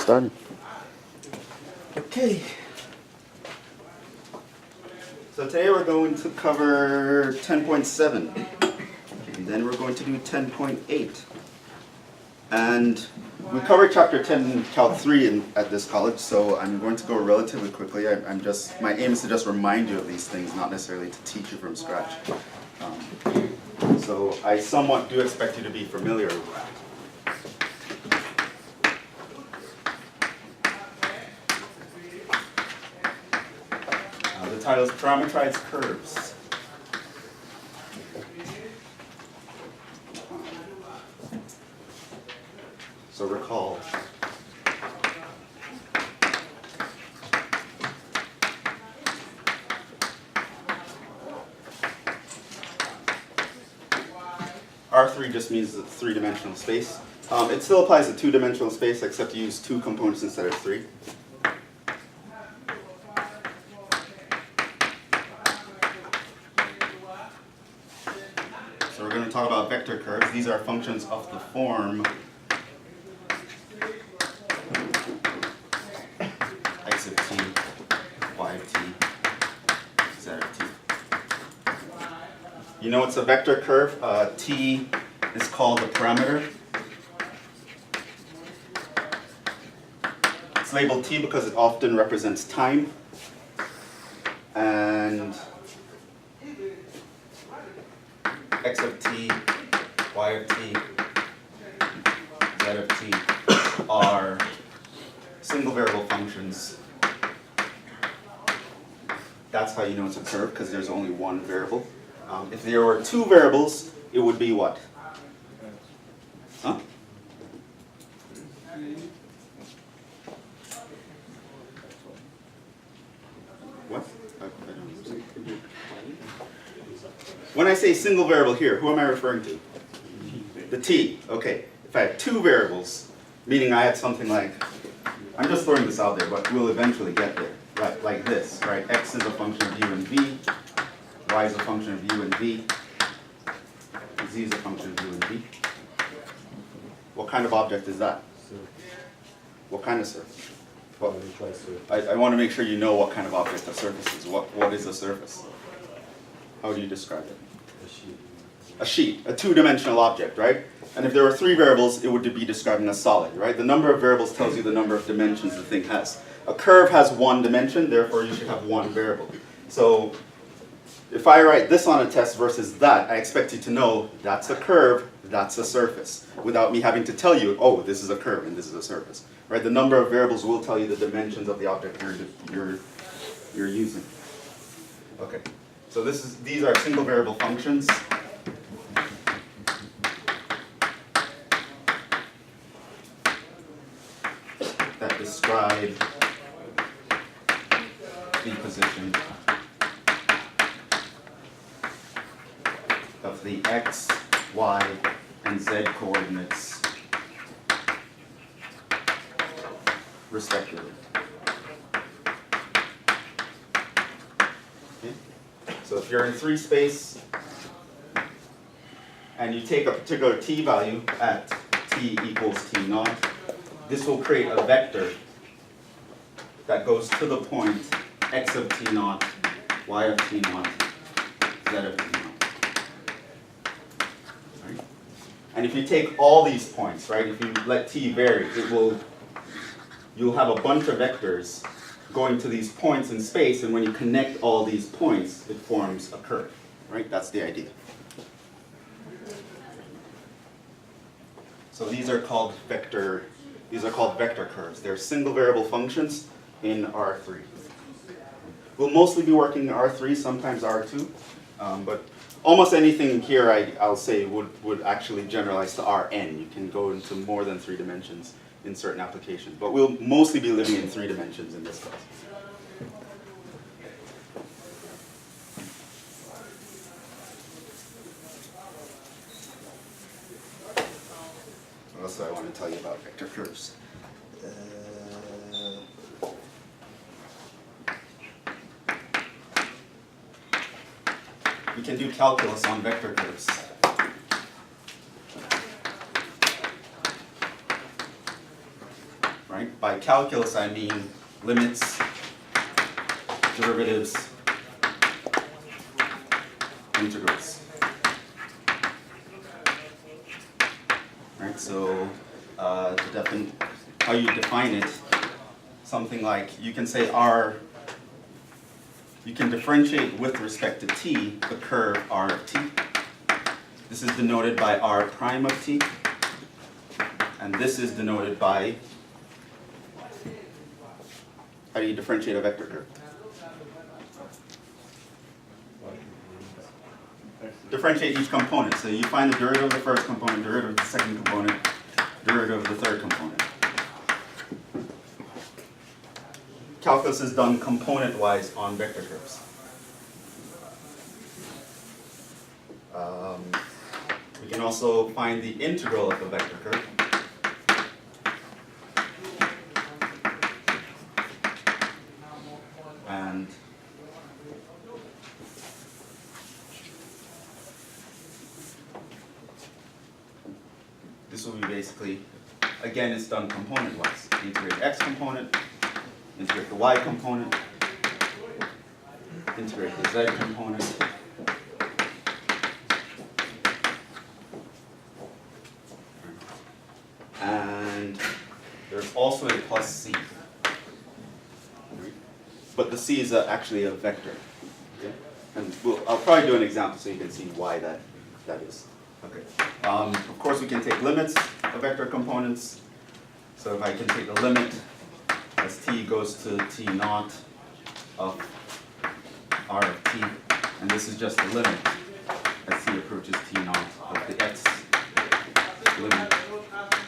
started. Okay. So today we're going to cover 10.7, and then we're going to do 10.8. And we covered chapter 10 in Cal 3 at this college, so I'm going to go relatively quickly. My aim is to just remind you of these things, not necessarily to teach you from scratch. So I somewhat do expect you to be familiar with that. The title is Parametrized Curves. So recall, R3 just means it's three-dimensional space. It still applies to two-dimensional space, except you use two components instead of three. So we're going to talk about vector curves. These are functions of the form x of t, y of t, z of t. You know it's a vector curve. T is called the parameter. It's labeled t because it often represents time. And x of t, y of t, z of t are single variable functions. That's how you know it's a curve, because there's only one variable. If there were two variables, it would be what? Huh? What? When I say single variable here, who am I referring to? The t. Okay. If I have two variables, meaning I had something like, I'm just throwing this out there, but we'll eventually get there. Right, like this, right? X is a function of u and v. Y is a function of u and v. Z is a function of u and v. What kind of object is that? What kind of surface? Well, I want to make sure you know what kind of object a surface is. What is a surface? How do you describe it? A sheet, a two-dimensional object, right? And if there were three variables, it would be described in a solid, right? The number of variables tells you the number of dimensions the thing has. A curve has one dimension, therefore you should have one variable. So if I write this on a test versus that, I expect you to know that's a curve, that's a surface, without me having to tell you, oh, this is a curve and this is a surface. Right? The number of variables will tell you the dimensions of the object you're using. Okay. So these are single variable functions. That describe the position of the x, y, and z coordinates respectively. Okay. So if you're in 3 space and you take a particular t value at t equals t naught, this will create a vector that goes to the point x of t naught, y of t naught, z of t naught. Right? And if you take all these points, right, if you let t vary, you'll have a bunch of vectors going to these points in space, and when you connect all these points, it forms a curve. Right? That's the idea. So these are called vector curves. They're single variable functions in R3. We'll mostly be working in R3, sometimes R2, but almost anything here I'll say would actually generalize to Rn. You can go into more than 3 dimensions in certain applications, but we'll mostly be living in 3 dimensions in this class. What else do I want to tell you about vector curves? We can do calculus on vector curves. right? By calculus, I mean limits, derivatives, integrals. Right, so how you define it, something like you can say you can differentiate with respect to t the curve r of t. This is denoted by r prime of t, and this is denoted by, how do you differentiate a vector curve? Differentiate each component. So you find the derivative of the first component, derivative of the second component, derivative of the third component. Calculus is done component-wise on vector curves. We can also find the integral of the vector curve. And this will be basically, again, it's done component-wise. Integrate the x component, integrate the y component, integrate the z component. And there's also a plus c. But the c is actually a vector. Okay? And I'll probably do an example so you can see why that is. Okay. Of course, we can take limits of vector components. So if I can take the limit as t goes to t naught of r of t, and this is just the limit as t approaches t naught of the x limit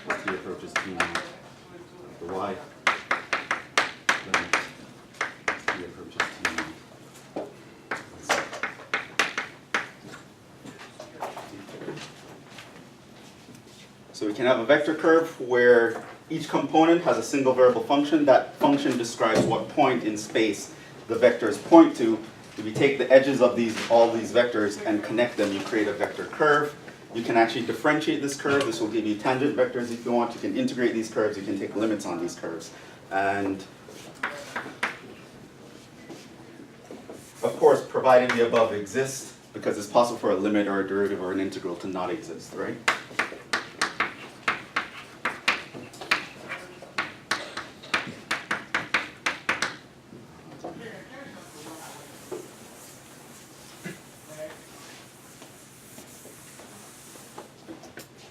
as t approaches t naught of the y limit as t approaches t naught. So we can have a vector curve where each component has a single variable function. That function describes what point in space the vectors point to. If you take the edges of all these vectors and connect them, you create a vector curve. You can actually differentiate this curve. This will give you tangent vectors if you want. You can integrate these curves. You can take limits on these curves. And of course, provided the above exists, because it's possible for a limit or a derivative or an integral to not exist, right?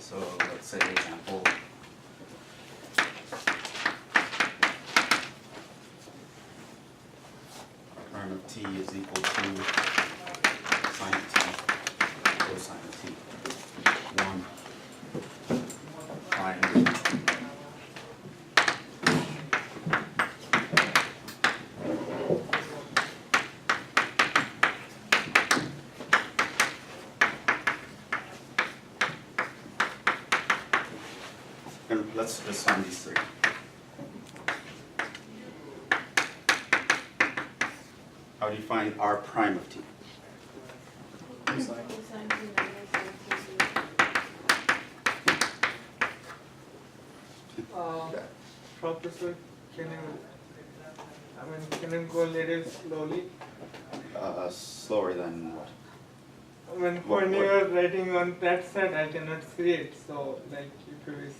So let's say, for example, arm of t is equal to sine of t cosine of t. 1 pi. And let's just find these three. How do you find r prime of t? Professor, can you go a little slowly? Slower than what? When you are writing on that side, I cannot see it. So, like, if you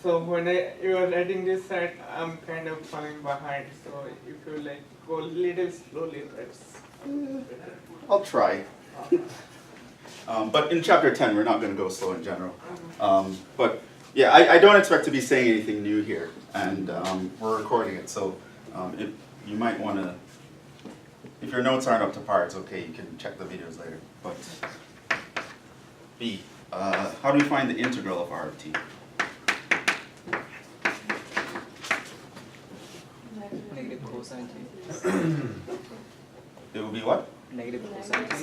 so when you are writing this side, I'm kind of falling behind. So if you like go a little slowly, that's better. I'll try. But in chapter 10, we're not going to go slow in general. But yeah, I don't expect to be saying anything new here, and we're recording it, so if you might want to, if your notes aren't up to par, it's okay, you can check the videos later. But B, how do we find the integral of r of t? Negative cosine t. It will be what? Negative cosine t.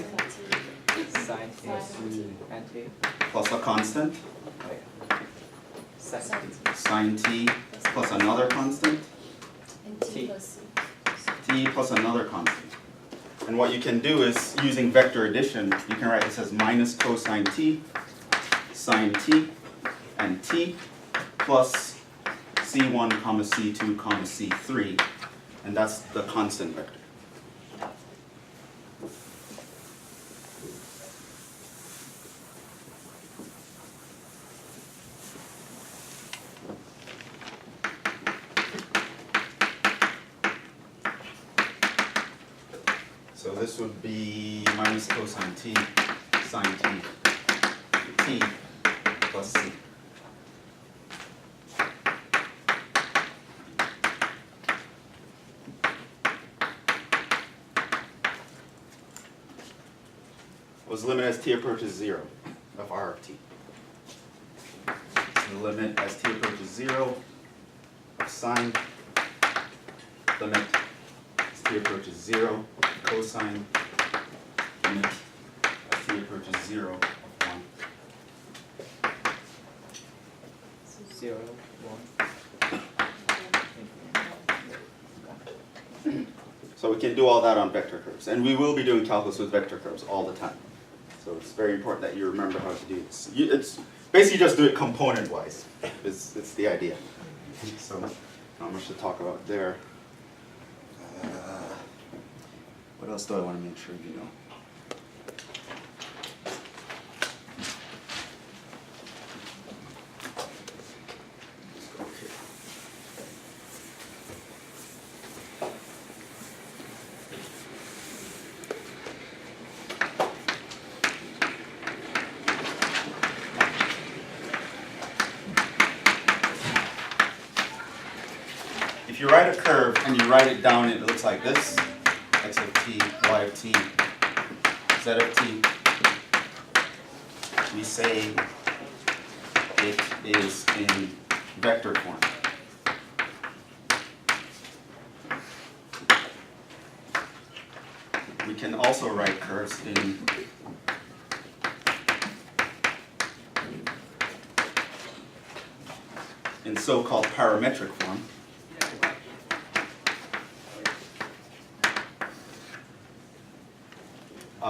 Sine t and t. Plus a constant, Sine t. sine t plus another constant, T. t plus another constant. And what you can do is, using vector addition, you can write this as minus cosine t, sine t, and t, plus C1, comma C2, comma C3, and that's the constant vector. So this would be minus cosine t, sine t plus c. Was the limit as t approaches 0 of r of t. So the limit as t approaches 0 of sine, limit as t approaches 0 of cosine, limit as t approaches 0 of 1. 0, 1. So we can do all that on vector curves. And we will be doing calculus with vector curves all the time. So it's very important that you remember how to do this. It's basically just do it component-wise. It's the idea. So not much to talk about there. What else do I want to make sure you know? If you write a curve and you write it down, it looks like this: x of t, y of t, z of t. We say it is in vector form. We can also write curves in so-called parametric form.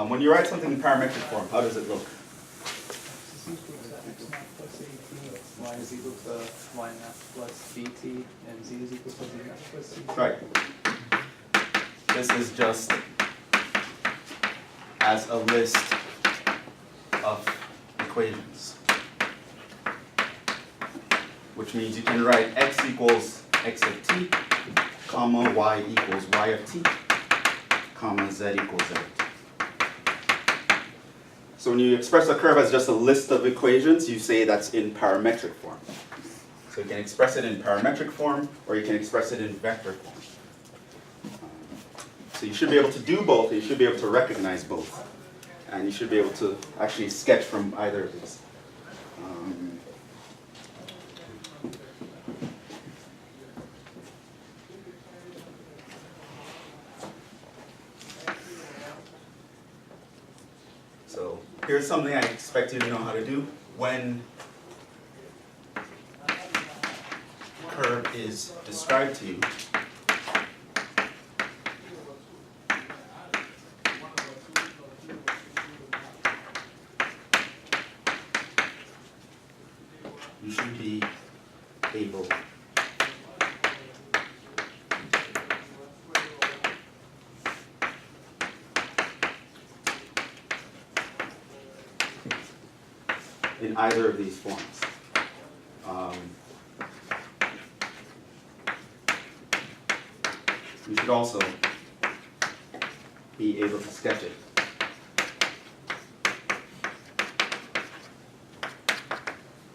When you write something in parametric form, how does it look? Y is equal to y naught plus bt, and z is equal to z naught plus c. Right. This is just as a list of equations, which means you can write x equals x of t, comma y equals y of t, comma z equals z of t. So when you express a curve as just a list of equations, you say that's in parametric form. So you can express it in parametric form, or you can express it in vector form. So you should be able to do both, you should be able to recognize both. And you should be able to actually sketch from either of these. So here's something I expect you to know how to do. When curve is described to you, you should be able in either of these forms. You should also be able to sketch it.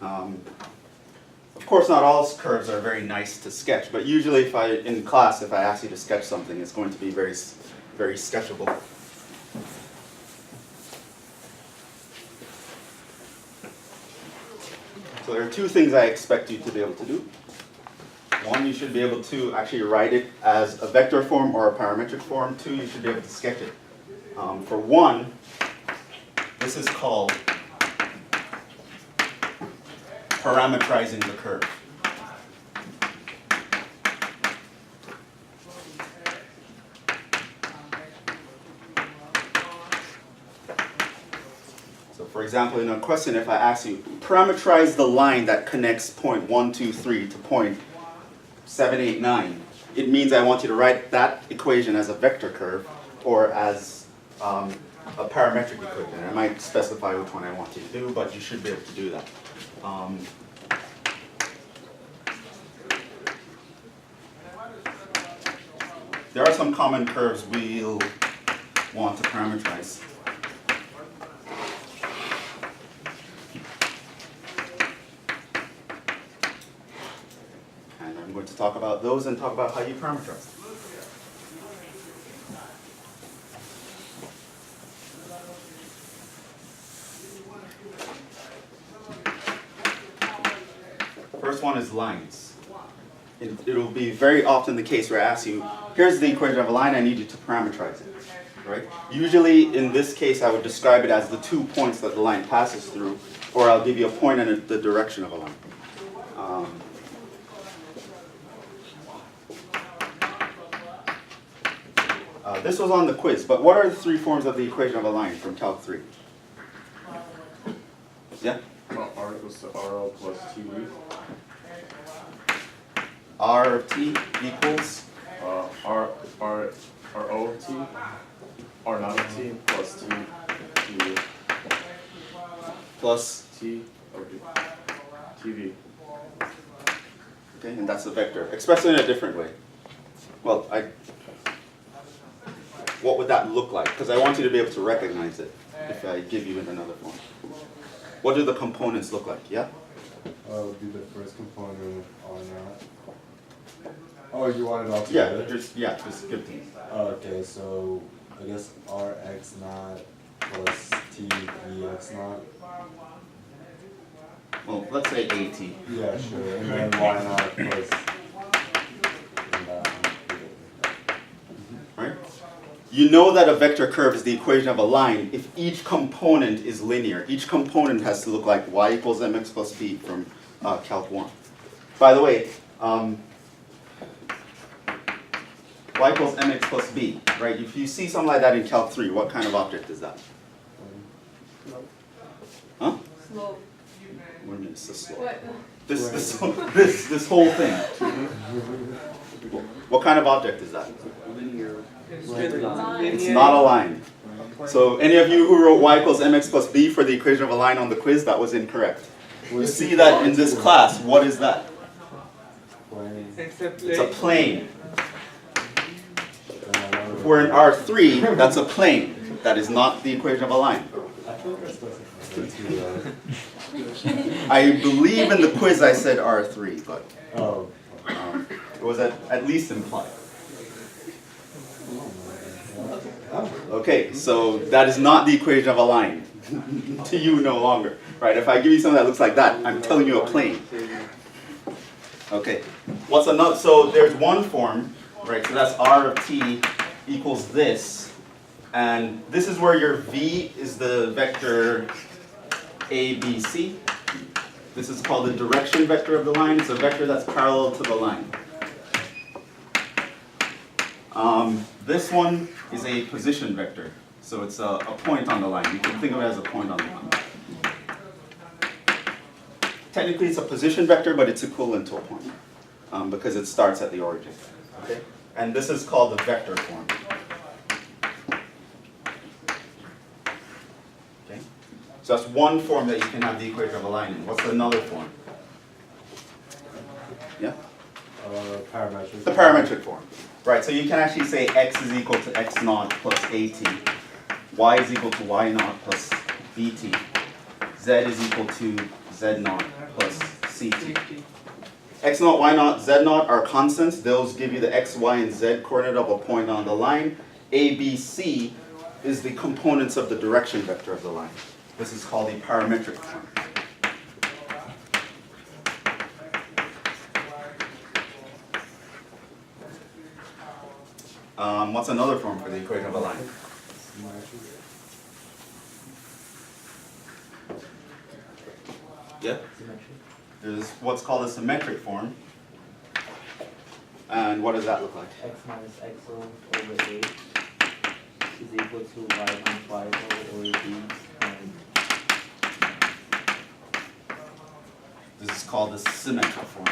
Of course, not all curves are very nice to sketch, but usually in class, if I ask you to sketch something, it's going to be very, very sketchable. So there are two things I expect you to be able to do. One, you should be able to actually write it as a vector form or a parametric form. Two, you should be able to sketch it. For one, this is called parametrizing the curve. So for example, in a question, if I ask you, parametrize the line that connects point 1, 2, 3 to point 7, 8, 9, it means I want you to write that equation as a vector curve or as a parametric equation. I might specify which one I want you to do, but you should be able to do that. There are some common curves we'll want to parameterize. And I'm going to talk about those and talk about how you parameterize. First one is lines. It'll be very often the case where I ask you, here's the equation of a line, I need you to parameterize it, right? Usually in this case I would describe it as the 2 points that the line passes through, or I'll give you a point in the direction of a line. This was on the quiz, but what are the 3 forms of the equation of a line from Calc 3? Yeah? R equals to RL plus TV. R of t equals? R O of t, R not of t plus t, TV. Plus? T of TV. Okay, and that's the vector. Expressed in a different way. Well, what would that look like? Because I want you to be able to recognize it if I give you in another form. What do the components look like? Yeah? Would be the first component R naught. Oh, you want it all together? Just give me. Okay, so I guess Rx naught plus TEX naught. Well, let's say AT. Yeah, sure. And then Y naught plus. And Right? You know that a vector curve is the equation of a line if each component is linear. Each component has to look like y equals mx plus b from Calc 1. By the way, y equals mx plus b, right? If you see something like that in Calc 3, what kind of object is that? Huh? Slope. What do you mean it's a slope? What? This whole thing. What kind of object is that? It's not a line. So any of you who wrote y equals mx plus b for the equation of a line on the quiz, that was incorrect. You see that in this class. What is that? It's a plane. If we're in R3, that's a plane. That is not the equation of a line. I believe in the quiz I said R3, but it was at least implied. Okay, so that is not the equation of a line. To you no longer. Right, if I give you something that looks like that, I'm telling you a plane. Okay, what's another? So there's one form, right, so that's R of t equals this. And this is where your v is the vector a, b, c. This is called the direction vector of the line. It's a vector that's parallel to the line. This one is a position vector. So it's a point on the line. You can think of it as a point on the line. Technically it's a position vector, but it's equivalent to a point because it starts at the origin. Okay? And this is called the vector form. Okay? So that's one form that you can have the equation of a line in. What's another form? Yeah? Parametric. The parametric form. Right, so you can actually say x is equal to x naught plus at, y is equal to y naught plus bt, z is equal to z naught plus ct. X naught, y naught, z naught are constants. Those give you the x, y, and z coordinate of a point on the line. A, B, C is the components of the direction vector of the line. This is called a parametric form. What's another form for the equation of a line? Yeah? There's what's called a symmetric form. And what does that look like? X minus x over a is equal to y minus y over b. This is called the symmetric form.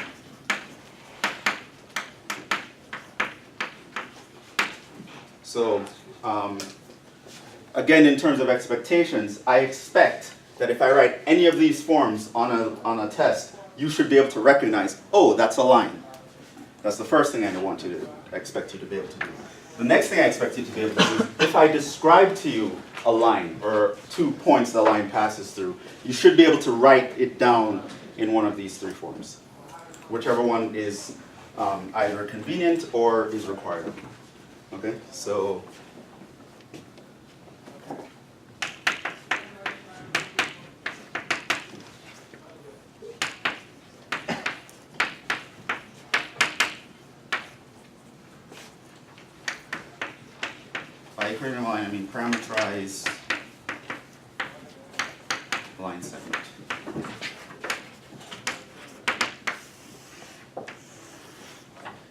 So again, in terms of expectations, I expect that if I write any of these forms on a test, you should be able to recognize, oh, that's a line. That's the first thing I want you to expect you to be able to do. The next thing I expect you to be able to do is, if I describe to you a line or 2 points the line passes through, you should be able to write it down in one of these 3 forms, whichever one is either convenient or is required. Okay, so by creating a line, I mean parametrize line segment.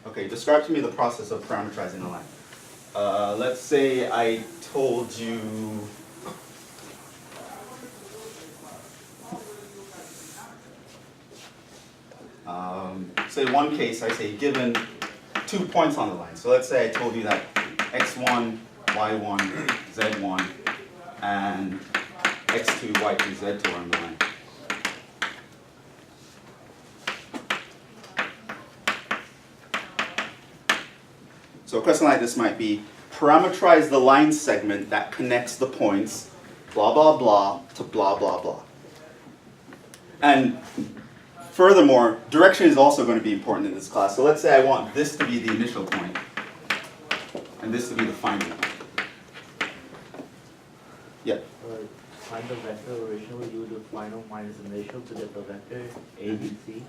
Okay, describe to me the process of parametrizing a line. Let's say I told you say one case, I say given 2 points on the line. So let's say I told you that x1, y1, z1, and x2, y2, z2 are on the line. So a question like this might be, parametrize the line segment that connects the points blah blah blah to blah blah blah. And furthermore, direction is also going to be important in this class. So let's say I want this to be the initial point and this to be the final point. Yeah. Find the vector originally, you do final minus initial to get the vector A, B, C.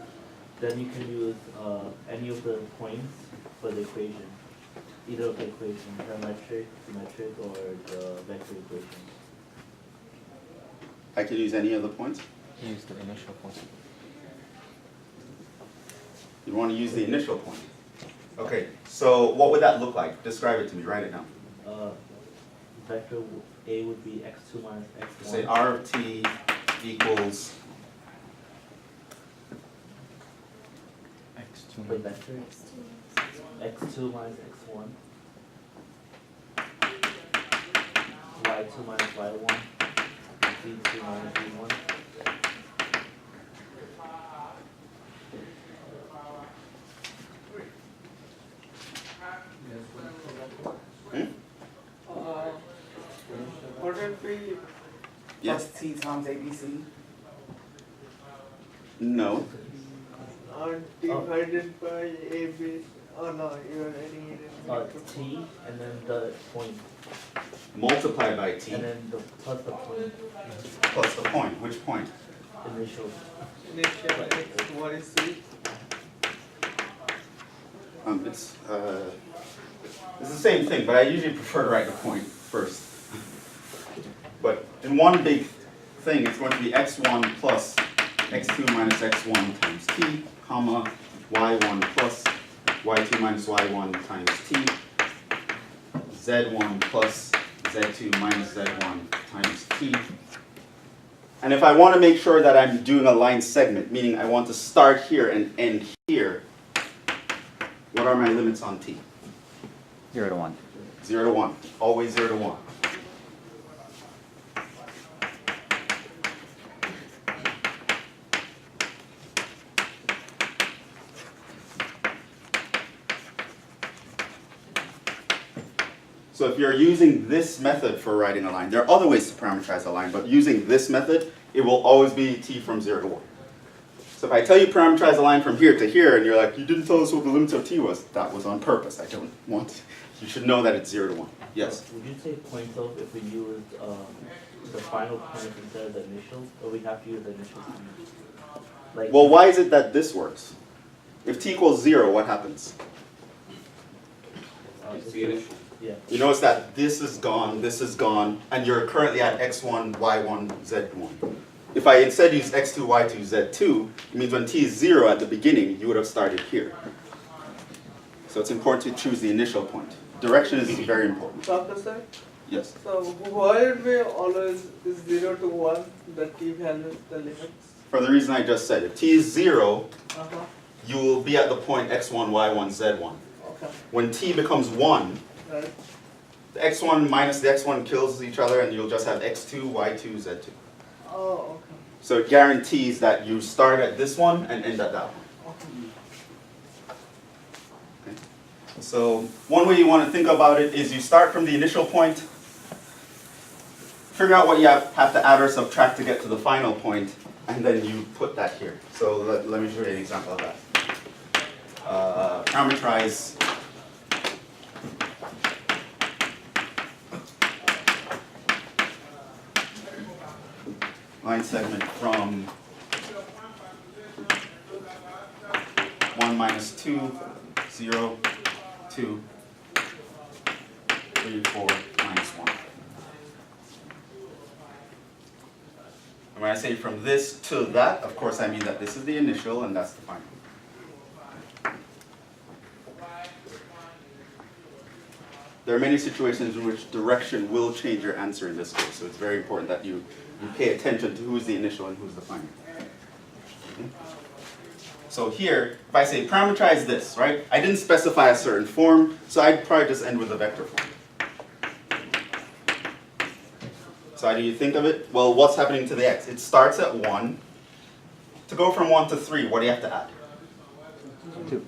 Then you can use any of the points for the equation. Either of the equation, parametric, symmetric, or the vector equation. I could use any of the points? Use the initial point. You want to use the initial point. Okay, so what would that look like? Describe it to me, write it down. Vector A would be x2 minus x1. Say R of t equals X2 The vector x2 minus x1, y2 minus y1, z2 minus z1. What would be yes? Plus T times ABC. No. divided by AB? Oh no, you're adding it in. T and then the point, Multiplied by t and then the plus the point, plus the point. Which point? initial. Initial x, y, c. It's the same thing, but I usually prefer to write the point first. But in one big thing, it's going to be x1 plus x2 minus x1 times t, comma, y1 plus y2 minus y1 times t, z1 plus z2 minus z1 times t. And if I want to make sure that I'm doing a line segment, meaning I want to start here and end here, what are my limits on t? 0 to 1. 0 to 1. Always 0 to 1. So if you're using this method for writing a line, there are other ways to parameterize a line, but using this method, it will always be t from 0 to 1. So if I tell you parameterize a line from here to here, and you're like, you didn't tell us what the limits of t was, that was on purpose. I don't want, you should know that it's 0 to 1. Yes? Would you say point off if we use the final point instead of the initial, or we have to use the initial point? Like, Well, why is it that this works? If t equals 0, what happens? yeah. You notice that this is gone, and you're currently at x1, y1, z1. If I instead use x2, y2, z2, it means when t is 0 at the beginning, you would have started here. So it's important to choose the initial point. Direction is very important. Professor, Yes. so why would we always 0 to 1, the t values, the limits? For the reason I just said, if t is 0, Uh-huh, you will be at the point x1, y1, z1. okay, When t becomes 1, right, The x1 minus the x1 kills each other, and you'll just have x2, y2, z2. Oh, okay. So it guarantees that you start at this one and end at that one. Okay. So one way you want to think about it is you start from the initial point, figure out what you have to add or subtract to get to the final point, and then you put that here. So let me show you an example of that. Parametrize line segment from 1 minus 2, 0, 2, 3, 4, minus 1. And when I say from this to that, of course I mean that this is the initial and that's the final. There are many situations in which direction will change your answer in this case, so it's very important that you pay attention to who's the initial and who's the final. Okay. So here, if I say parametrize this, right? I didn't specify a certain form, so I'd probably just end with a vector form. So how do you think of it? Well, what's happening to the x? It starts at 1. To go from 1 to 3, what do you have to add? 2.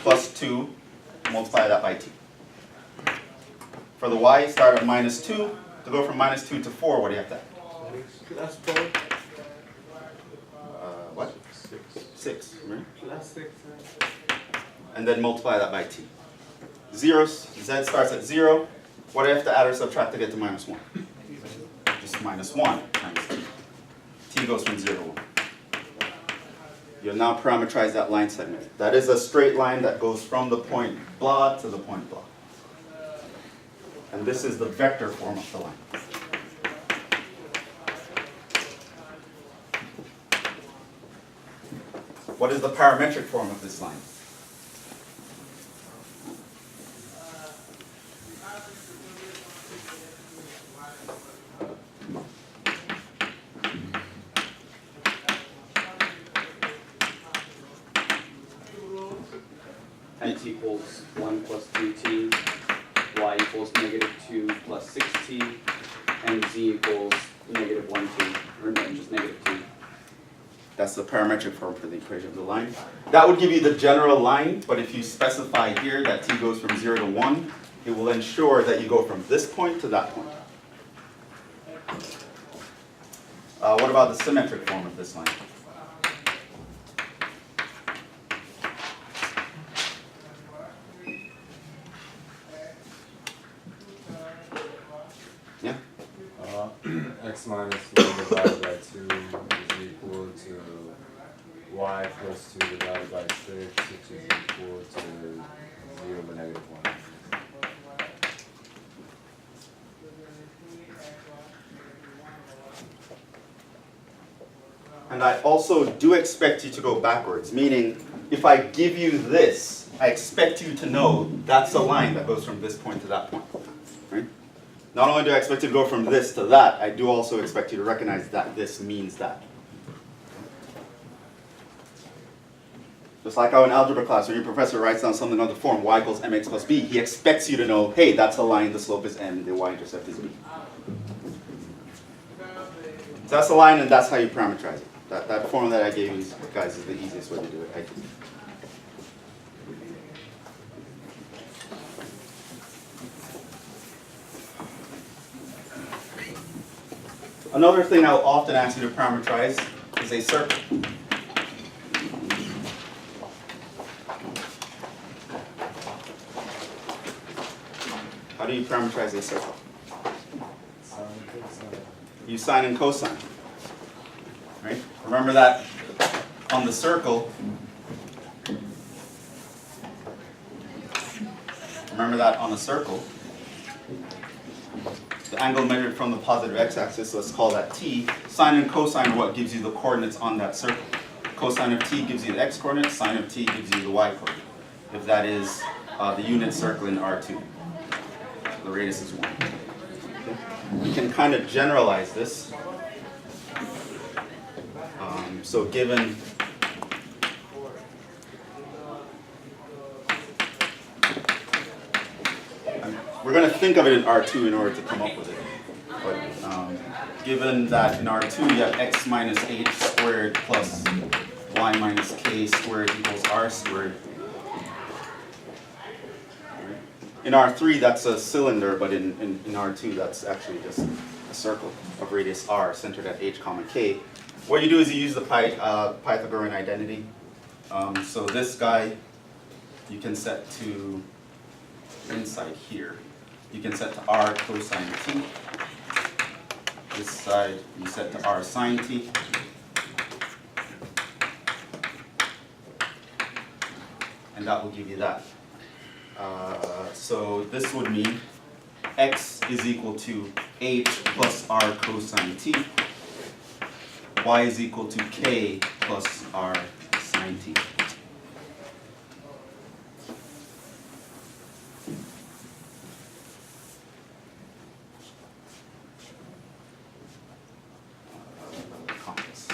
Plus 2, multiply that by t. For the y, start at minus 2. To go from minus 2 to 4, what do you have to add? Plus 4. What? 6, right? Plus 6. And then multiply that by t. Zeros, z starts at 0. What do you have to add or subtract to get to minus 1? Just minus 1 times t. T goes from 0 to 1. You'll now parametrize that line segment. That is a straight line that goes from the point blah to the point blah. And this is the vector form of the line. What is the parametric form of this line? X equals 1 plus 2t, y equals negative 2 plus 6t, and z equals negative 1t, or no, just negative t. That's the parametric form for the equation of the line. That would give you the general line, but if you specify here that t goes from 0 to 1, it will ensure that you go from this point to that point. What about the symmetric form of this line? Yeah? X minus 1 divided by 2 is equal to y plus 2 divided by 6, which is equal to 0 to negative 1. And I also do expect you to go backwards, meaning if I give you this, I expect you to know that's a line that goes from this point to that point. Right? Not only do I expect you to go from this to that, I do also expect you to recognize that this means that. Just like how in algebra class, when your professor writes down something on the form y equals mx plus b, he expects you to know, hey, that's a line, the slope is m, the y-intercept is b. So that's the line, and that's how you parametrize it. That form that I gave you guys is the easiest way to do it, I think. Another thing I'll often ask you to parametrize is a circle. How do you parametrize a circle? You sine and cosine. Right? Remember that on the circle. Remember that on a circle. The angle measured from the positive x-axis, let's call that t. Sine and cosine are what gives you the coordinates on that circle. Cosine of t gives you the x-coordinate, sine of t gives you the y-coordinate. If that is the unit circle in R2. So the radius is 1. Okay. We can kind of generalize this. So given We're going to think of it in R2 in order to come up with it. But given that in R2 you have x minus h squared plus y minus k squared equals r squared. In R3 that's a cylinder, but in R2 that's actually just a circle of radius r centered at h comma k. What you do is you use the Pythagorean identity. So this guy you can set to inside here. You can set to r cosine t. This side you set to r sine t. And that will give you that. So this would mean x is equal to h plus r cosine t. Y is equal to k plus r sine t. Compass.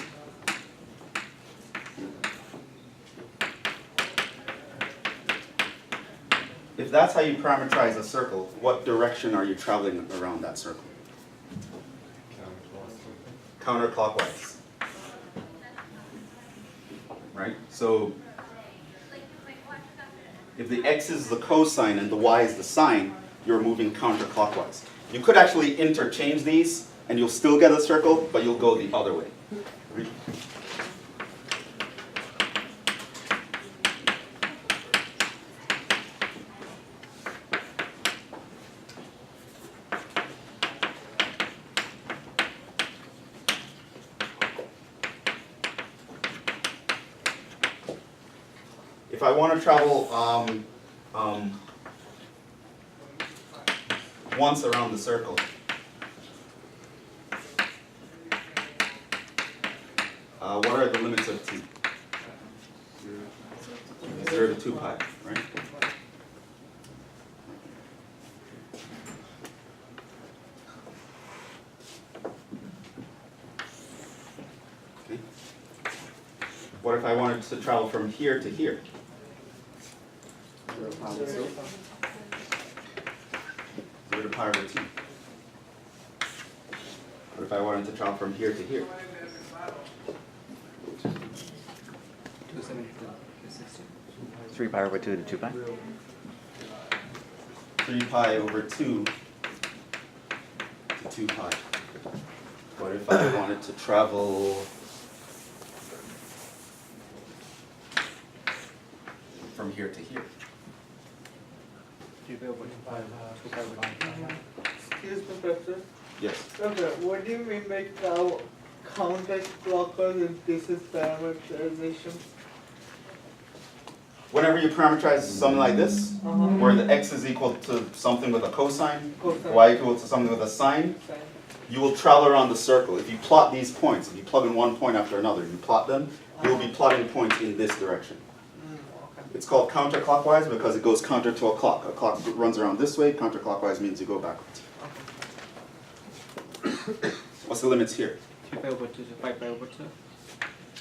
If that's how you parametrize a circle, what direction are you traveling around that circle? Counterclockwise. Right? So if the x is the cosine and the y is the sine, you're moving counterclockwise. You could actually interchange these and you'll still get a circle, but you'll go the other way. Right? If I want to travel once around the circle, what are the limits of t? 0 to 2 pi, right? Okay. What if I wanted to travel from here to here? 0 to pi over 2. What if I wanted to travel from here to here? 3 pi over 2 to 2 pi. 3 pi over 2 to 2 pi. What if I wanted to travel from here to here? Excuse me, Professor. Yes. Okay, what do you mean by counterclockwise if this is parametrization? Whenever you parametrize something like this, where the x is equal to something with a cosine, Cosine. y equal to something with a sine, Sine. you will travel around the circle. If you plot these points, if you plug in one point after another, you plot them, you'll be plotting points in this direction. Okay. It's called counterclockwise because it goes counter to a clock. A clock runs around this way, counterclockwise means you go backwards. What's the limits here? 3 pi over 2 to 5 pi over 2.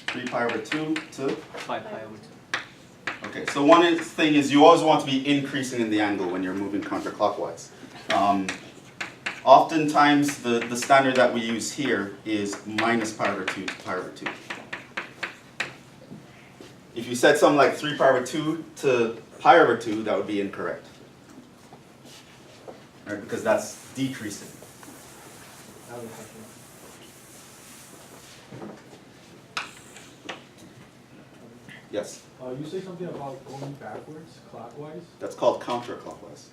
3 pi over 2 to? 5 pi over 2. Okay, so one thing is you always want to be increasing in the angle when you're moving counterclockwise. Oftentimes the standard that we use here is minus pi over 2 to pi over 2. If you said something like 3 pi over 2 to pi over 2, that would be incorrect. Right, because that's decreasing. Yes, You say something about going backwards, clockwise? that's called counterclockwise.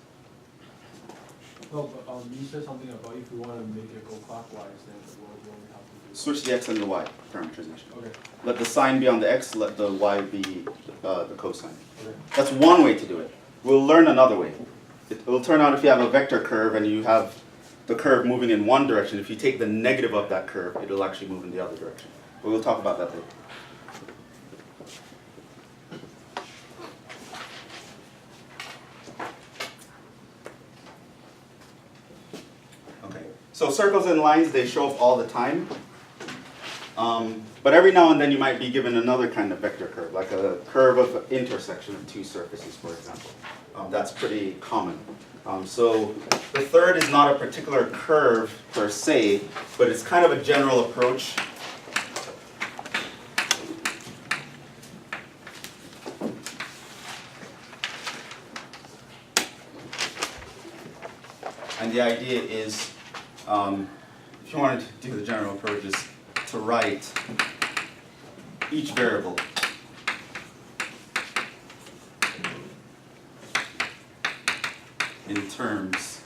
No, but you said something about if you want to make it go clockwise, then what do we have to do? Switch the x and the y parameterization. Okay, Let the sine be on the x, let the y be the cosine. okay. That's one way to do it. We'll learn another way. It will turn out if you have a vector curve and you have the curve moving in one direction, if you take the negative of that curve, it'll actually move in the other direction. But we'll talk about that later. Okay, so circles and lines, they show up all the time. But every now and then you might be given another kind of vector curve, like a curve of intersection of two surfaces, for example. That's pretty common. So the third is not a particular curve per se, but it's kind of a general approach. And the idea is, if you wanted to do the general approach, is to write each variable in terms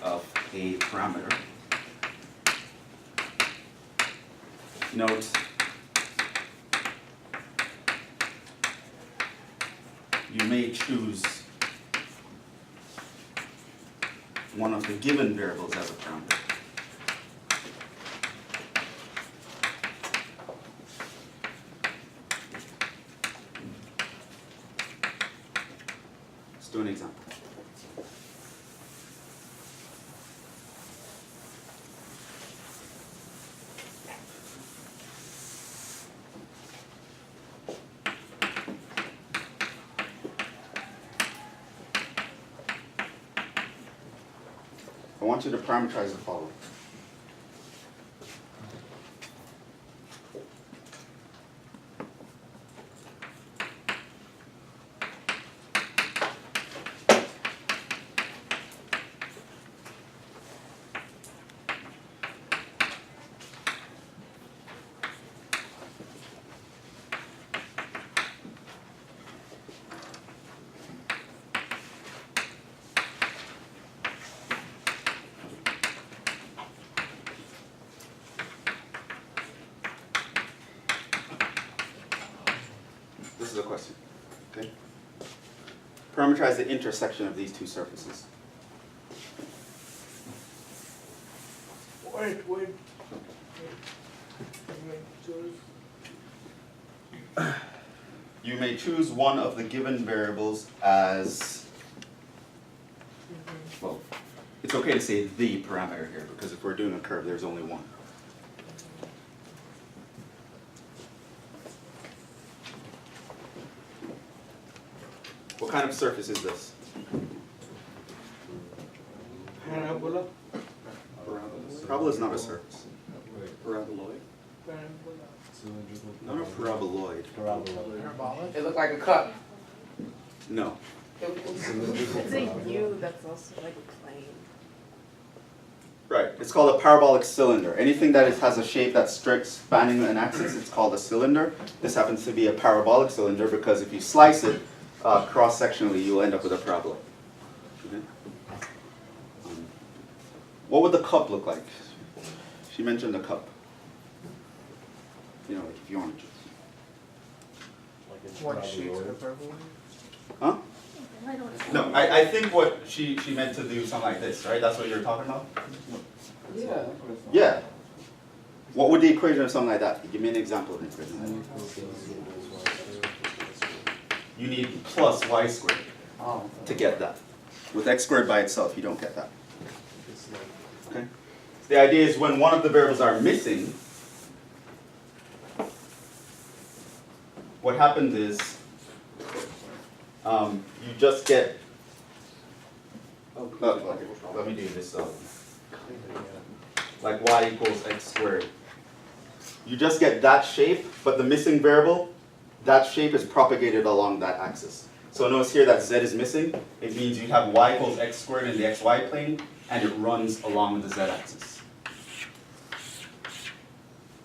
of a parameter. Note you may choose one of the given variables as a parameter. Let's do an example. I want you to parameterize the following. This is a question. Okay. Parameterize the intersection of these two surfaces. Wait. You may choose one of the given variables as, well, it's okay to say the parameter here, because if we're doing a curve, there's only one. What kind of surface is this? Parabola. Parabola is not a surface. Paraboloid. Parabola. Not a paraboloid. It looked like a cup. No. It's a U that's also like plane. Right. It's called a parabolic cylinder. Anything that has a shape that's strict spanning an axis, it's called a cylinder. This happens to be a parabolic cylinder because if you slice it cross-sectionally, you'll end up with a parabola. Okay? What would the cup look like? She mentioned a cup. You know, like if you want to. What shapes of the purple? Huh? I don't No, I think what she meant to do something like this, right? That's what you're talking about? Yeah. Yeah. What would the equation of something like that? Give me an example of an equation like that. You need plus y squared Oh. to get that. With x squared by itself, you don't get that. Okay? The idea is when one of the variables are missing, what happens is you just get, let me do this, like y equals x squared. You just get that shape, but the missing variable, that shape is propagated along that axis. So notice here that z is missing. It means you have y equals x squared in the xy plane, and it runs along the z-axis.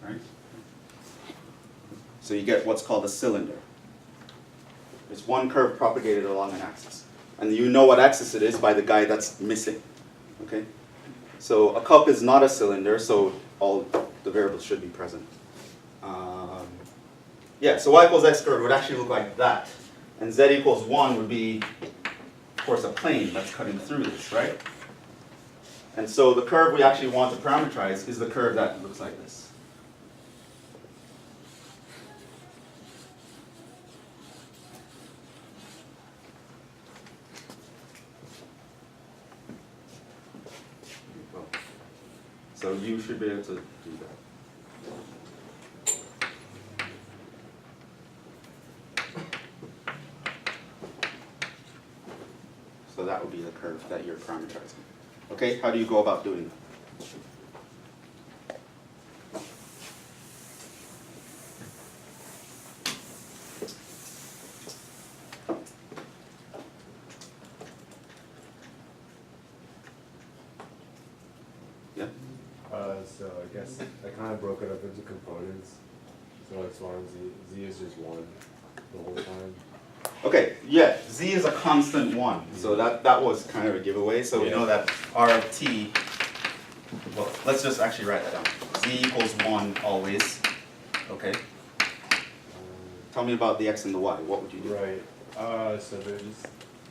Right? So you get what's called a cylinder. It's one curve propagated along an axis. And you know what axis it is by the guy that's missing. Okay? So a cup is not a cylinder, so all the variables should be present. Yeah, so y equals x squared would actually look like that. And z equals 1 would be, of course, a plane that's cutting through this, right? And so the curve we actually want to parameterize is the curve that looks like this. So you should be able to do that. So that would be the curve that you're parametrizing. Okay, how do you go about doing that? Yeah? So I guess I kind of broke it up into components. So X1 and Z is just 1 the whole time. Okay, yeah, Z is a constant 1. So that was kind of a giveaway. So we know that R of T, well, let's just actually write that down. Z equals 1 always. Okay. Tell me about the X and the Y. What would you do? Right. So they're just,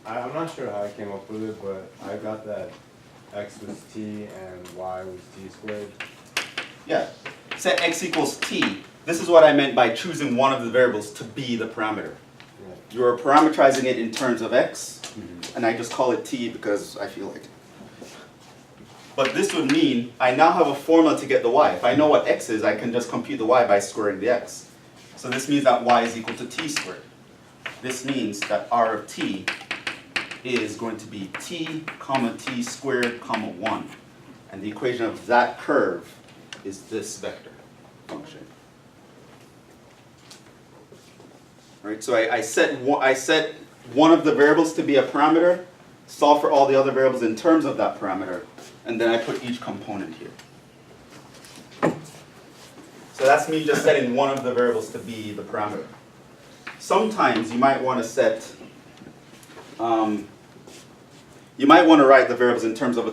I'm not sure how I came up with it, but I got that X was T and Y was T squared. Yeah. Set X equals T. This is what I meant by choosing one of the variables to be the parameter. You're parametrizing it in terms of X, and I just call it T because I feel like it. But this would mean I now have a formula to get the Y. If I know what X is, I can just compute the Y by squaring the X. So this means that Y is equal to T squared. This means that R of T is going to be T comma T squared comma 1. And the equation of that curve is this vector function. Right, so I set one of the variables to be a parameter, solve for all the other variables in terms of that parameter, and then I put each component here. So that's me just setting one of the variables to be the parameter. Sometimes you might want to set, you might want to write the variables in terms of a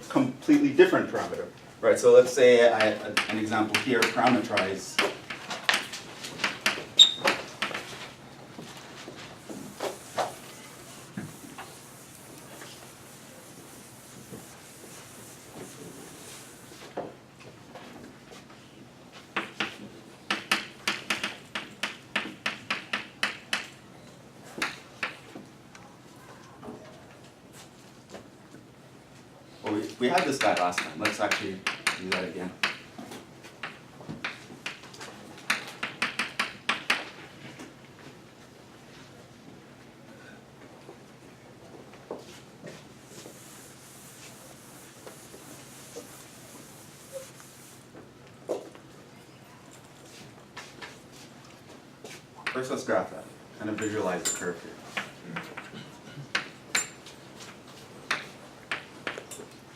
completely different parameter. Right, so let's say I had an example here, parametrize. We had this guy last time. Let's actually do that again. First, let's graph that. Kind of visualize the curve here.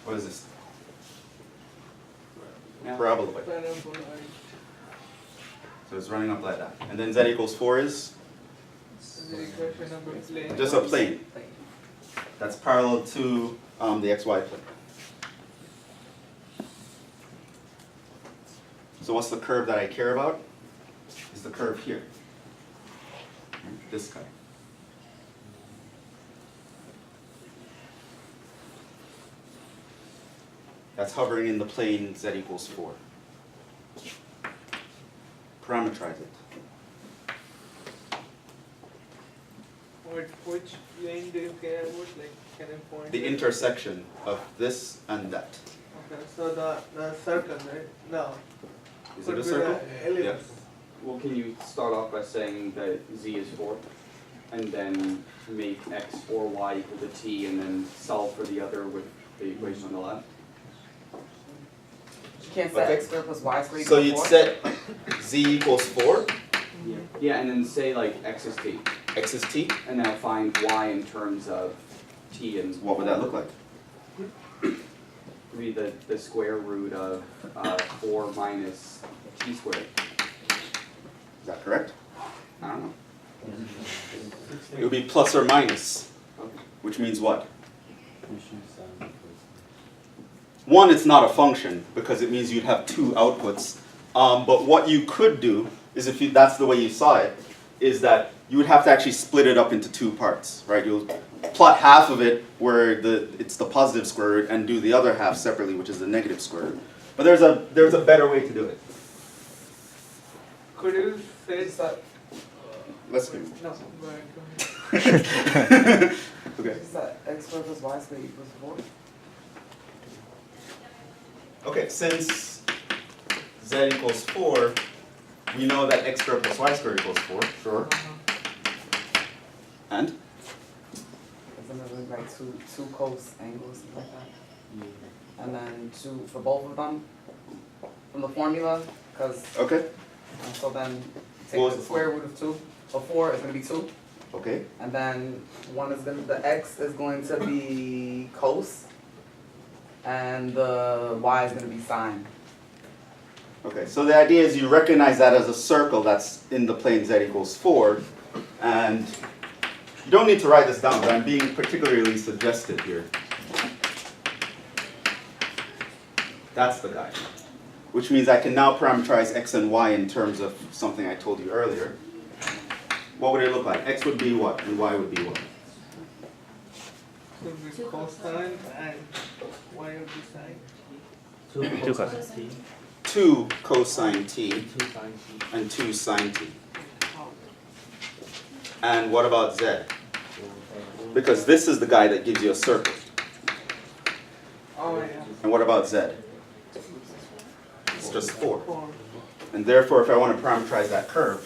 What is this? Parabolic. So it's running up like that. And then Z equals 4 is? Just a plane. That's parallel to the XY plane. So what's the curve that I care about? Is the curve here. This guy. That's hovering in the plane Z equals 4. Parametrize it. Which plane do you care about? Like, can you point? The intersection of this and that. Okay, so the circle, right? No. Is Could it a be circle? the ellipse. Yeah. Well, can you start off by saying that Z is 4, and then make X or Y equal to T, and then solve for the other with the equation on the left? You can't set Okay. X squared plus Y squared So equals you'd 4? set Z equals 4, Yeah. Yeah, and then say like X is T, X is T. and now find Y in terms of T and. What would that look like? Would be the square root of 4 minus T squared. Is that correct? I don't know. It would be plus or minus, Okay. which means what? 1, it's not a function because it means you'd have 2 outputs. But what you could do is, if that's the way you saw it, is that you would have to actually split it up into 2 parts, right? You'll plot half of it where it's the positive square root and do the other half separately, which is the negative square root. But there's a better way to do it. Could you say that? Let's do No, go ahead. Okay. Is that X squared plus Y squared equals 4? Okay, since Z equals 4, we know that X squared plus Y squared equals 4, sure. And? Doesn't really like two cos angles, something like that. And then 2 for both of them from the formula, because Okay, so then What take was the the square root of 2. So 4 is going to be 2. okay. And then the x is going to be cos, and the y is going to be sine. Okay, so the idea is you recognize that as a circle that's in the plane z equals 4, and you don't need to write this down, but I'm being particularly suggestive here. That's the guy. Which means I can now parameterize x and y in terms of something I told you earlier. What would it look like? X would be what, and y would be what? So we cosine and y would be sine. 2 cosine t, 2 cosine t 2 sine t. and 2 sine t. And what about z? Because this is the guy that gives you a circle. Oh yeah. And what about z? It's just 4. 4. And therefore, if I want to parameterize that curve,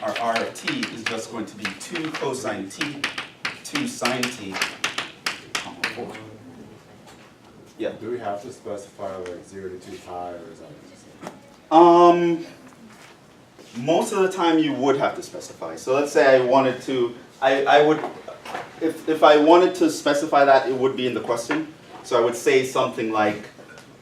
our r of t is just going to be 2 cosine t, 2 sine t, comma 4. Yeah. Do we have to specify like 0 to 2 pi or is that? Most of the time you would have to specify. So let's say I wanted to, I would, if I wanted to specify that, it would be in the question. So I would say something like,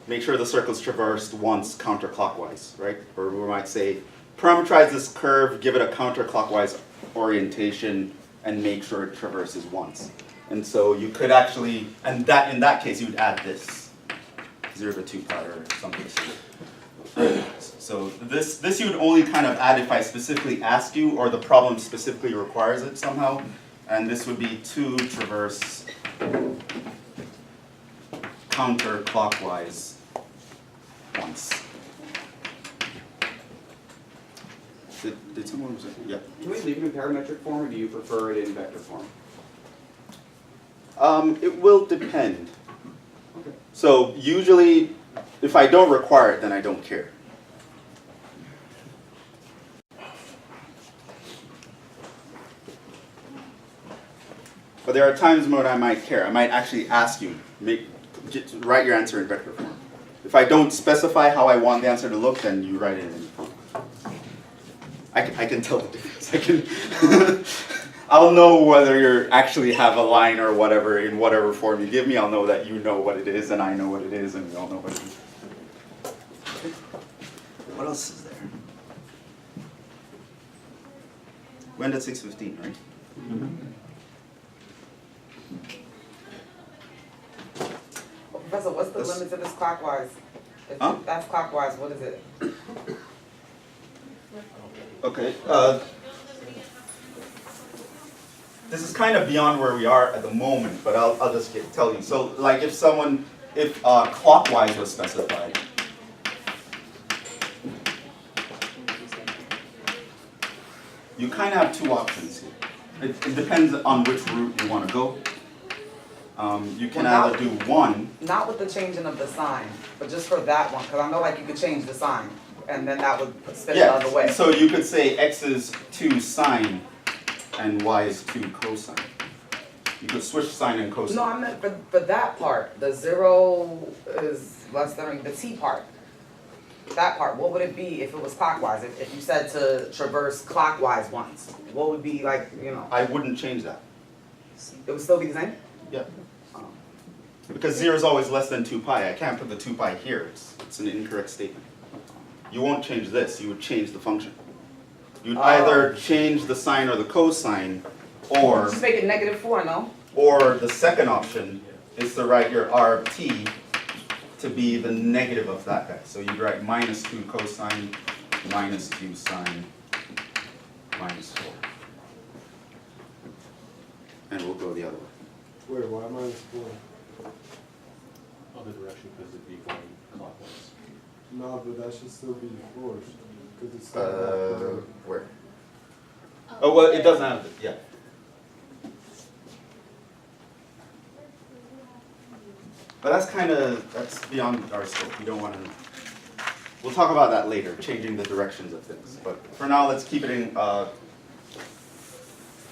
make sure the circle is traversed once counterclockwise, right? Or we might say, parameterize this curve, give it a counterclockwise orientation, and make sure it traverses once. And so you could actually, and that in that case you would add this, 0 to 2 pi or something. So this you would only kind of add if I specifically ask you, or the problem specifically requires it somehow. And this would be 2 traverse counterclockwise once. Did someone say? Yeah. Can we leave it in parametric form, or do you prefer it in vector form? It will depend. Okay. So usually, if I don't require it, then I don't care. But there are times when I might care. I might actually ask you, write your answer in vector form. If I don't specify how I want the answer to look, then you write it in form. I can tell the difference. I'll know whether you actually have a line or whatever in whatever form you give me. I'll know that you know what it is and I know what it is and we all know what it is. What else is there? We end at 6:15, right? Well, Professor, what's the limit to this clockwise? If Huh? that's clockwise, what is it? Okay. This is kind of beyond where we are at the moment, but I'll just tell you. So, like, if clockwise was specified, you kind of have 2 options here. It depends on which route you want to go. You can either do one. Not with the changing of the sign, but just for that one, because I know like you could change the sign, and then that would spin it the other way. So you could say x is 2 sine and y is 2 cosine. You could switch sine and cosine. No, I meant for that part. The 0 is less than the t part. That part, what would it be if it was clockwise? If you said to traverse clockwise once, what would be like, you know? I wouldn't change that. It would still be the same? Yeah. Because 0 is always less than 2 pi. I can't put the 2 pi here. It's an incorrect statement. You won't change this. You would change the function. You'd either change the sine or the cosine, or Just make it -4, no? or the second option is to write your r of t to be the negative of that guy. So you'd write -2 cosine, -2 sine, -4. And we'll go the other way. Wait, why -4? Other direction because it'd be going clockwise. No, but that should still be 4. Because it's Where? Oh, well, it doesn't have it, yeah. But that's beyond our scope. We don't want to. We'll talk about that later, changing the directions of things. But for now, let's keep it in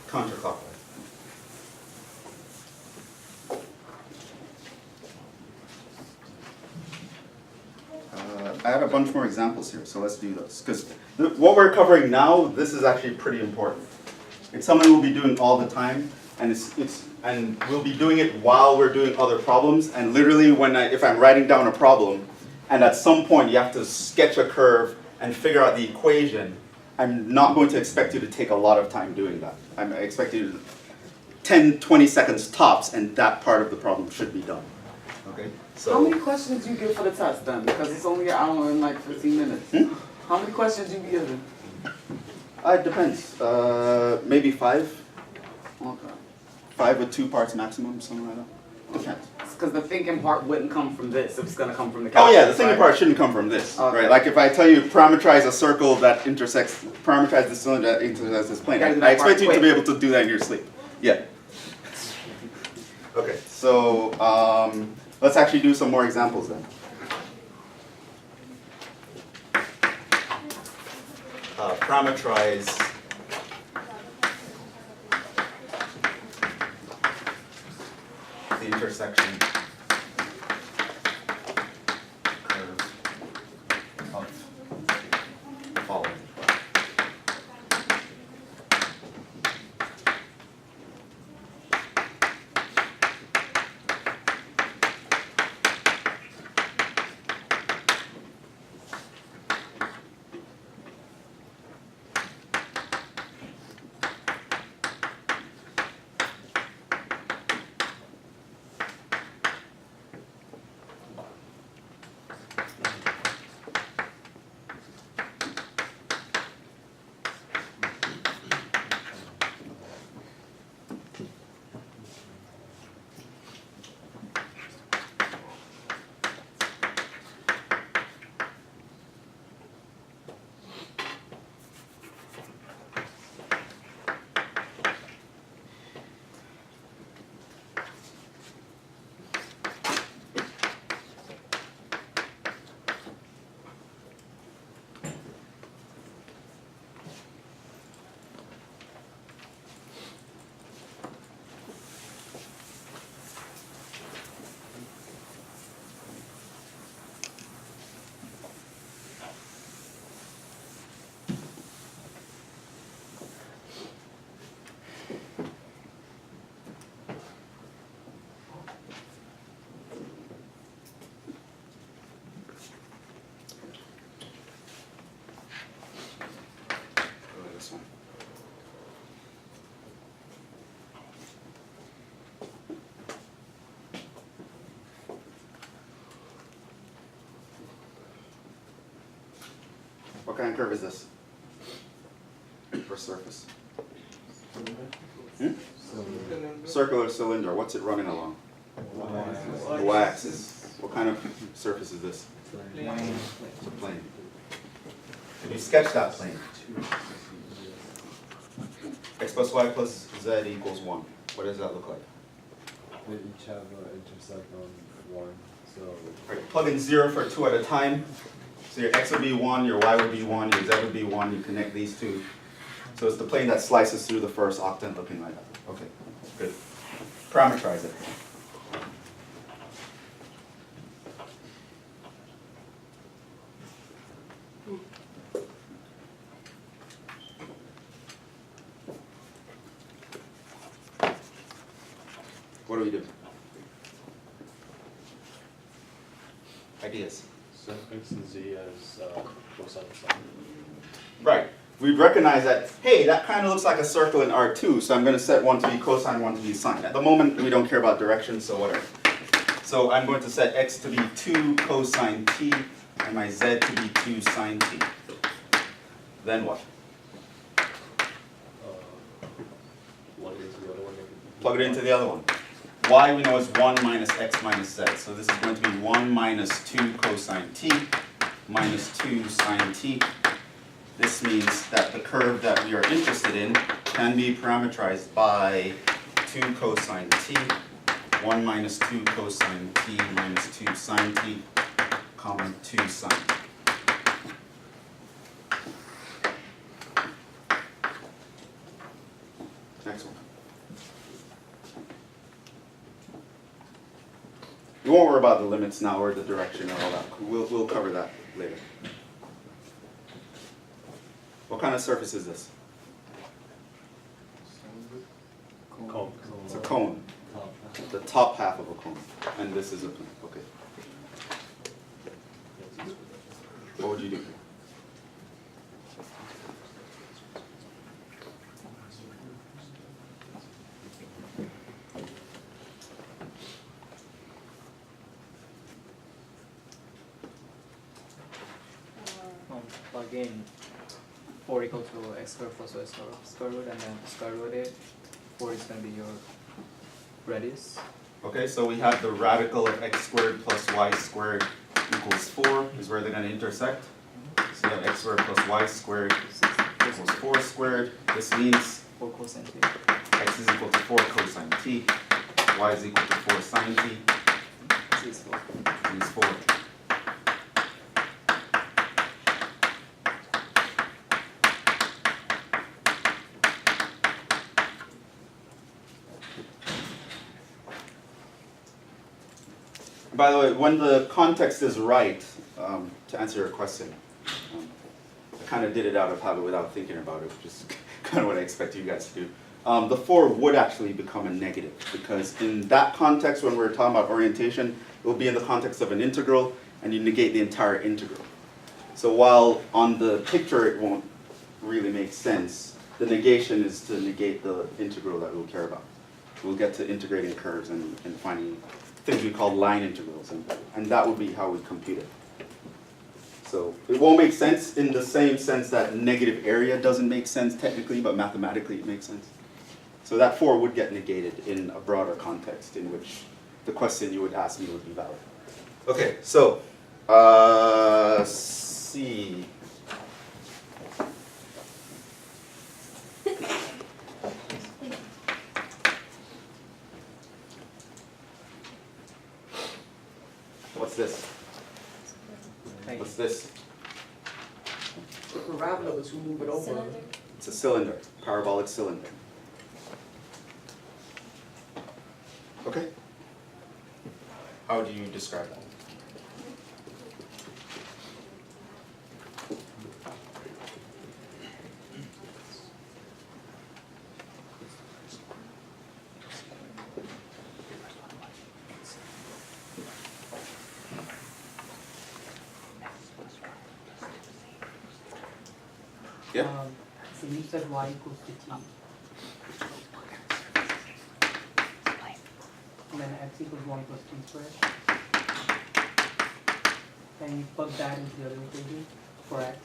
counterclockwise. I have a bunch more examples here, so let's do those. Because what we're covering now, this is actually pretty important. It's something we'll be doing all the time, and and we'll be doing it while we're doing other problems. And literally, if I'm writing down a problem, and at some point you have to sketch a curve and figure out the equation, I'm not going to expect you to take a lot of time doing that. I'm expecting you to 10, 20 seconds tops, and that part of the problem should be done. Okay. So How many questions do you give for the test then? Because it's only an hour and like 15 minutes. How many questions do you be given? It depends. Maybe 5. Okay. 5 with 2 parts maximum, something like that. Depends. Because the thinking part wouldn't come from this. It's going to come from the Oh calculus. yeah, the thinking right? part shouldn't come from this, Okay. right? Like if I tell you parametrize a circle that intersects, parametrize the cylinder that intersects this plane, You gotta do I that expect part you to quick. be able to do that in your sleep. Yeah. Okay, so let's actually do some more examples then. Parametrize the intersection curve of the following. This one. What kind of curve is this? For surface? Circular cylinder. What's it running along? The y-axis. What kind of surface is this? It's a plane. Can you sketch that plane? X plus y plus z equals 1. What does that look like? They each have an intersect on 1, so Right, plug in 0 for 2 at a time. So your x would be 1, your y would be 1, your z would be 1. You connect these two. So it's the plane that slices through the first octant looking like that. Okay, good. Parametrize it. What do we do? Ideas. So X and Z as cosine of sine. Right. We recognize that, hey, that kind of looks like a circle in R2, so I'm going to set one to be cosine, one to be sine. At the moment, we don't care about direction, so whatever. So I'm going to set x to be 2 cosine t, and my z to be 2 sine t. Then what? Plug it into the other one. Plug it into the other one. Y we know is 1 minus x minus z, so this is going to be 1 minus 2 cosine t minus 2 sine t. This means that the curve that we are interested in can be parametrized by 2 cosine t, 1 minus 2 cosine t minus 2 sine t, comma 2 sine. won't worry about the limits now or the direction or all that. We'll cover that later. What kind of surface is this? Cone. It's a cone. The top half of a cone. And this is a plane. Okay. What would you do? Plug in 4 equal to x squared plus y square root, and then square root it. 4 is going to be your radius. Okay, so we have the radical of x squared plus y squared equals 4 is where they're going to intersect. So you have x squared plus y squared equals 4 squared. This means 4 cosine t. x is equal to 4 cosine t. Y is equal to 4 sine t. Z is 4. Z is 4. By the way, when the context is right, to answer your question, I kind of did it out of habit without thinking about it, which is kind of what I expect you guys to do. The 4 would actually become a negative, because in that context, when we're talking about orientation, it will be in the context of an integral, and you negate the entire integral. So while on the picture it won't really make sense, the negation is to negate the integral that we'll care about. We'll get to integrating curves and finding things we call line integrals, and that would be how we compute it. So it won't make sense in the same sense that negative area doesn't make sense technically, but mathematically it makes sense. So that 4 would get negated in a broader context in which the question you would ask me would be valid. Okay, so C. What's this? What's this? Parabola, but you move it over. It's a cylinder, parabolic cylinder. Okay. How do you describe that? Yeah. So you said y equals to t. And then x equals 1 plus t squared. And you plug that into the other equation for x.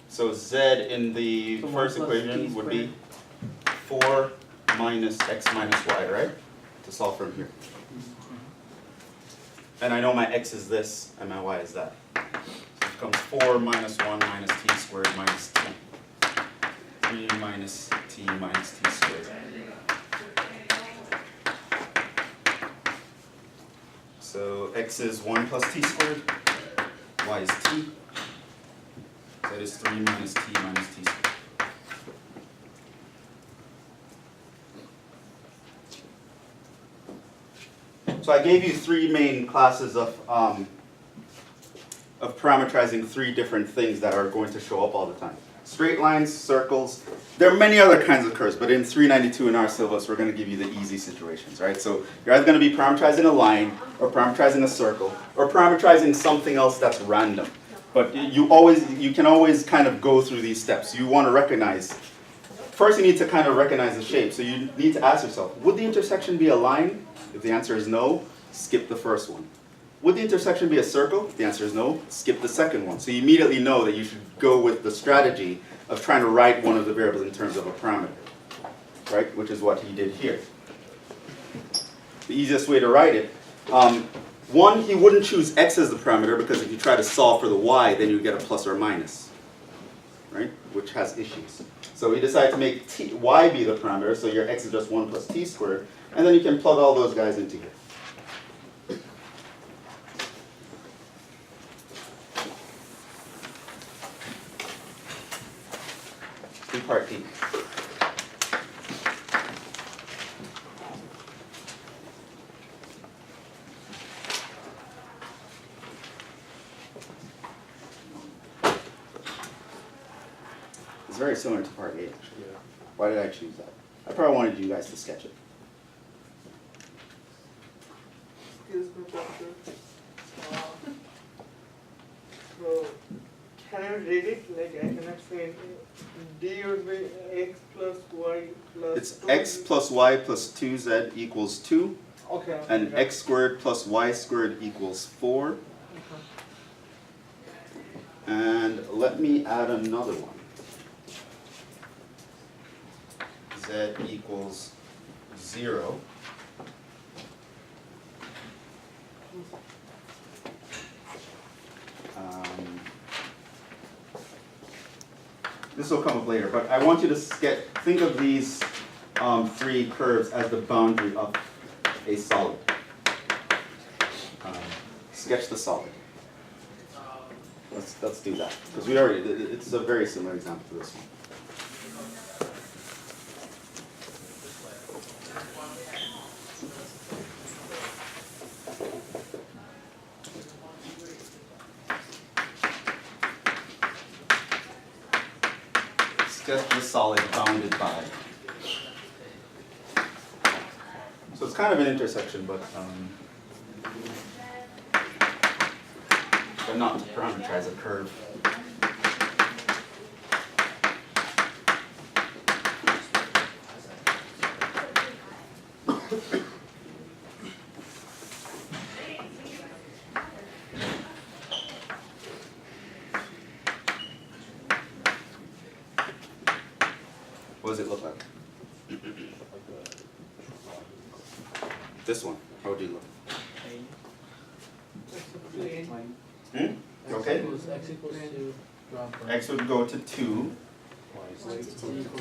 So z in the So 1 first plus equation t would be 4 minus x minus y, right? To solve from here. And I know my x is this and my y is that. So it becomes 4 minus 1 minus t squared minus t. 3 minus t minus t squared. So x is 1 plus t squared, y is t. So that is 3 minus t minus t squared. So I gave you 3 main classes of parametrizing 3 different things that are going to show up all the time. Straight lines, circles. There are many other kinds of curves, but in 392 in our syllabus, we're going to give you the easy situations, right? So you're either going to be parametrizing a line, or parametrizing a circle, or parametrizing something else that's random. But you can always kind of go through these steps. You want to recognize, first you need to kind of recognize the shape. So you need to ask yourself, would the intersection be a line? If the answer is no, skip the first one. Would the intersection be a circle? If the answer is no, skip the second one. So you immediately know that you should go with the strategy of trying to write one of the variables in terms of a parameter, right? Which is what he did here. The easiest way to write it, one, he wouldn't choose x as the parameter because if you try to solve for the y, then you get a plus or a minus, right? Which has issues. So he decided to make y be the parameter, so your x is just 1 plus t squared, and then you can plug all those guys into here. Part D. It's very similar to part A, actually. Yeah. Why did I choose that? I probably wanted you guys to sketch it. Excuse me, doctor. So, can you read it? Like, I cannot see it. D would be x plus y plus It's 2. x plus y plus 2z equals 2, Okay. and okay. x squared plus y squared equals 4. Okay. And let me add another one. Z equals 0. This will come up later, but I want you to think of these three curves as the boundary of a solid. Sketch the solid. Let's do that, because we already, it's a very similar example to this one. Sketch the solid bounded by. So it's kind of an intersection, but not to parameterize a curve. What does it look like? This one, how would you look? Hmm? Okay. X equals 2, drop from X would go to 2,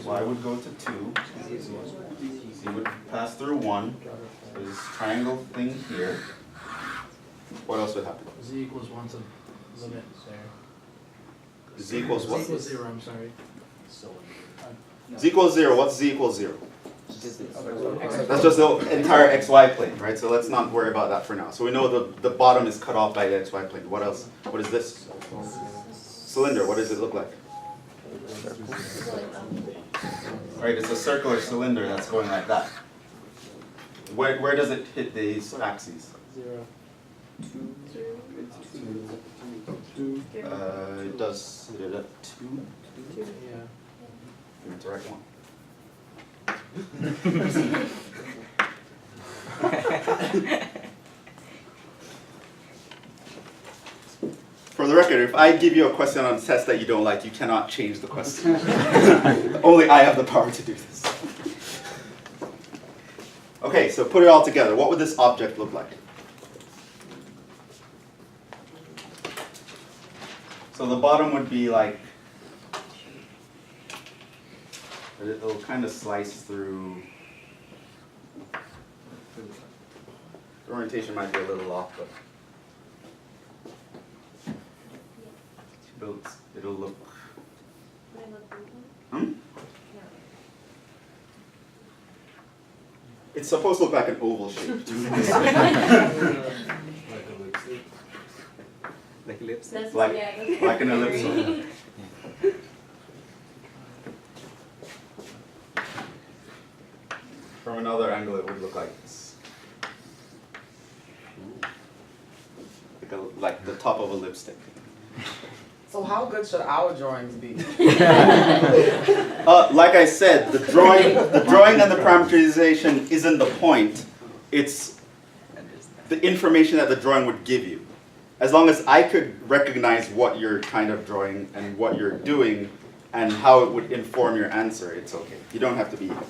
Y would go to 2, Z would pass through 1, there's this triangle thing here. What else would happen? Z equals 1 to limit there. Z equals what? Z equals 0, I'm sorry. Z equals 0, what's Z equals 0? That's just the entire xy plane, right? So let's not worry about that for now. So we know the bottom is cut off by the xy plane. What else? What is this? Cylinder, what does it look like? Right, it's a circular cylinder that's going like that. Where does it hit these axes? 0. It does hit it at 2. Yeah. That's the right one. For the record, if I give you a question on a test that you don't like, you cannot change the question. Only I have the power to do this. Okay, so put it all together. What would this object look like? So the bottom would be like, it'll kind of slice through. The orientation might be a little off, but it'll look. Hmm? It's supposed to look like an oval shape. Like lips. Like an ellipse. From another angle, it would look like this. Like the top of a lipstick. So how good should our drawings be? Like I said, the drawing and the parameterization isn't the point. It's the information that the drawing would give you. As long as I could recognize what you're kind of drawing and what you're doing and how it would inform your answer, it's okay. You don't have to be a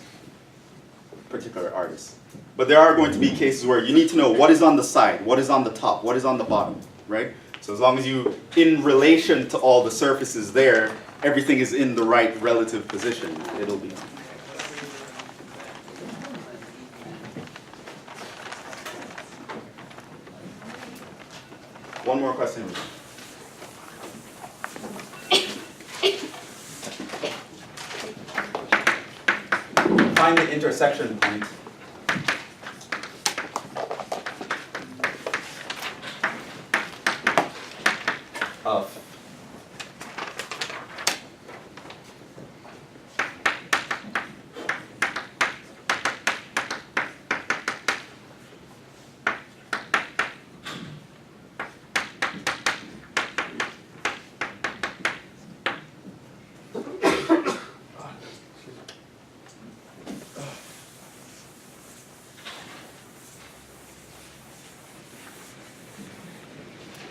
particular artist. But there are going to be cases where you need to know what is on the side, what is on the top, what is on the bottom, right? So as long as you, in relation to all the surfaces there, everything is in the right relative position, it'll be. One more question. Find the intersection point of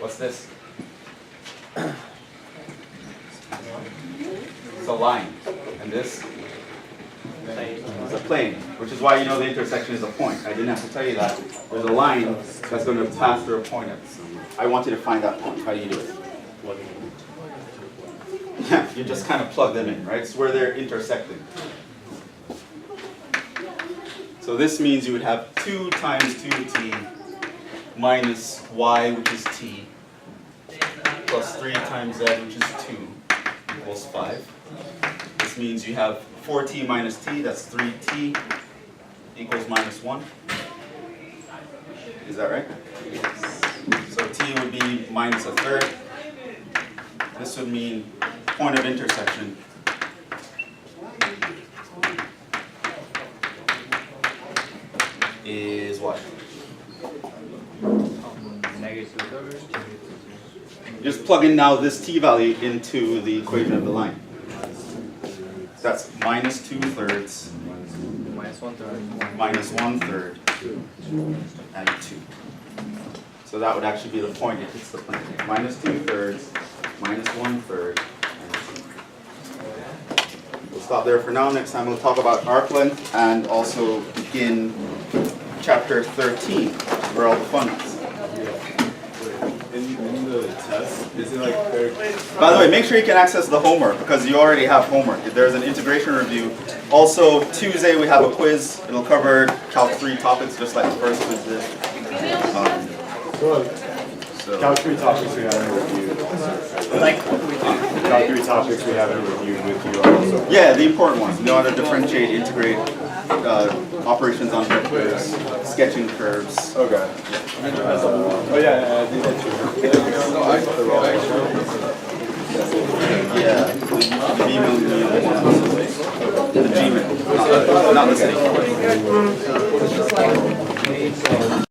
What's this? It's a line. And this is a plane, which is why you know the intersection is a point. I didn't have to tell you that. There's a line that's going to pass through a point. I want you to find that point. How do you do it? Yeah, you just kind of plug them in, right? It's where they're intersecting. So this means you would have 2 times 2t minus y, which is t, plus 3 times z, which is 2, equals 5. This means you have 4t minus t, that's 3t, equals minus 1. Is that right? So t would be minus a third. This would mean point of intersection is what? Negative 2/3. Just plug in now this t value into the equation of the line. That's minus 2/3, Minus 1/3. minus 1/3, and 2. So that would actually be the point it hits the plane. Minus 2/3, minus 1/3, and 2. We'll stop there for now. Next time we'll talk about arc length and also begin chapter 13, where all the fun is. In the test, is it like By the way, make sure you can access the homework because you already have homework. There's an integration review. Also, Tuesday we have a quiz. It'll cover Calc 3 topics just like the first quiz did. So Calc 3 topics we haven't reviewed? Calc 3 topics we haven't reviewed with you also. yeah, the important ones. Know how to differentiate, integrate, operations on vectors, sketching curves. Okay. Oh yeah, I think that's true. Yeah, the B mill, the G mill, not the C.